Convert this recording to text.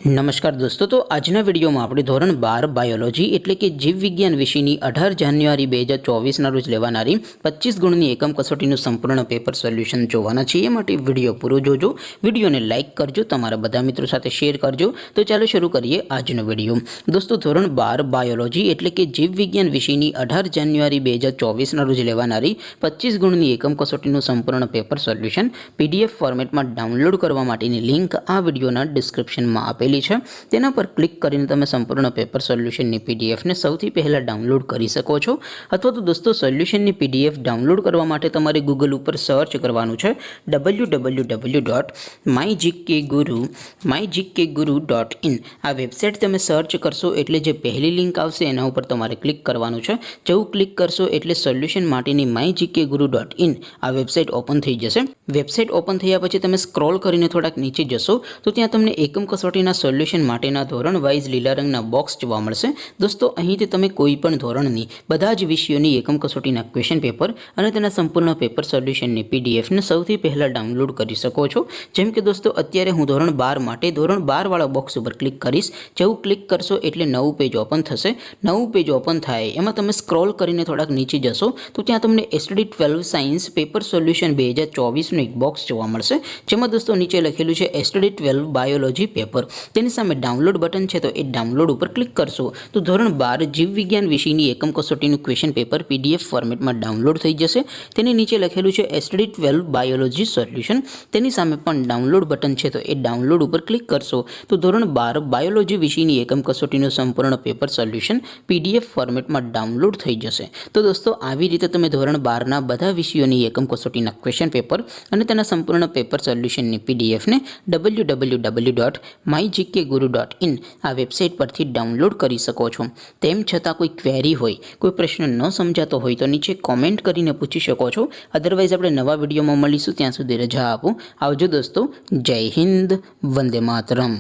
नमस्कार दोस्तों, तो आजना विडियो में આપણે ધોરણ 12 બાયોલોજી એટલે કે જીવ વિજ્ઞાન વિષયની 18 જાન્યુઆરી 2024ના રોજ લેવાનારી 25 ગુણની એકમ કસોટીનું સંપૂર્ણ પેપર સોલ્યુશન જોવાના છે। એ માટે વિડિયો પૂરો જોજો, વિડિયોને લાઈક કરજો, તમારા બધા મિત્રો સાથે શેર કરજો। તો ચાલો શરૂ કરીએ આજનો વિડિયો। દોસ્તો, ધોરણ 12 બાયોલોજી એટલે કે જીવ વિજ્ઞાન વિષયની 18 જાન્યુઆરી 2024ના રોજ લેવાનારી 25 ગુણની એકમ કસોટીનું સંપૂર્ણ પેપર સોલ્યુશન પીડીએફ ફોર્મેટમાં ડાઉનલોડ કરવા માટેની લિંક આ વિડિયોના ડિસ્ક્રિપ્શનમાં આપેલી છે। તેના પર ક્લિક કરીને તમે સંપૂર્ણ પેપર સોલ્યુશનની પીડીએફને સૌથી પહેલા ડાઉનલોડ કરી શકો છો। અથવા તો દોસ્તો, સોલ્યુશનની પીડીએફ ડાઉનલોડ કરવા માટે તમારે ગૂગલ ઉપર સર્ચ કરવાનું છે www.mygkguru.in। આ વેબસાઇટ તમે સર્ચ કરશો એટલે જે પહેલી લિંક આવશે એના ઉપર તમારે ક્લિક કરવાનું છે। જેવું ક્લિક કરશો એટલે સોલ્યુશન માટેની mygkguru.in આ વેબસાઇટ ઓપન થઈ જશે। વેબસાઇટ ઓપન થયા પછી તમે સ્ક્રોલ કરીને થોડાક નીચે જશો તો ત્યાં તમને એકમ કસોટીના સોલ્યુશન માટેના ધોરણ વાઇઝ લીલા રંગના બોક્સ જોવા મળશે। દોસ્તો, અહીંથી તમે કોઈ પણ ધોરણની બધા જ વિષયોની એકમ કસોટીના ક્વેશ્ચન પેપર અને તેના સંપૂર્ણ પેપર સોલ્યુશનની પીડીએફને સૌથી પહેલાં ડાઉનલોડ કરી શકો છો। જેમ કે દોસ્તો, અત્યારે હું ધોરણ 12 માટે ધોરણ 12 વાળા બોક્સ ઉપર ક્લિક કરીશ। જેવું ક્લિક કરશો એટલે નવું પેજ ઓપન થશે। નવું પેજ ઓપન થાય એમાં તમે સ્ક્રોલ કરીને થોડાક નીચે જશો તો ત્યાં તમને STD 12 સાયન્સ પેપર સોલ્યુશન 2024નું એક બોક્સ જોવા મળશે, જેમાં દોસ્તો નીચે લખેલું છે STD 12 બાયોલોજી પેપર। તેની સામે ડાઉનલોડ બટન છે, તો એ ડાઉનલોડ ઉપર ક્લિક કરશો તો ધોરણ 12 જીવ વિજ્ઞાન વિષયની એકમ કસોટીનું ક્વેશ્ચન પેપર પીડીએફ ફોર્મેટમાં ડાઉનલોડ થઈ જશે। તેની નીચે લખેલું છે STD 12 બાયોલોજી સોલ્યુશન। તેની સામે પણ ડાઉનલોડ બટન છે, તો એ ડાઉનલોડ ઉપર ક્લિક કરશો તો ધોરણ 12 બાયોલોજી વિષયની એકમ કસોટીનું સંપૂર્ણ પેપર સોલ્યુશન પીડીએફ ફોર્મેટમાં ડાઉનલોડ થઈ જશે। તો દોસ્તો, આવી રીતે તમે ધોરણ 12ના બધા વિષયોની એકમ કસોટીના ક્વેશ્ચન પેપર અને તેના સંપૂર્ણ પેપર સોલ્યુશનની પીડીએફને www.mygkguru.in આ વેબસાઇટ પરથી ડાઉનલોડ કરી શકો છો। તેમ છતાં કોઈ ક્વેરી હોય, કોઈ પ્રશ્ન ન સમજાતો હોય તો નીચે કોમેન્ટ કરીને પૂછી શકો છો। અધરવાઇઝ આપણે નવા વિડીયોમાં મળીશું, ત્યાં સુધી રજા આપો। આવજો દોસ્તો, જય હિન્દ, વંદે માતરમ।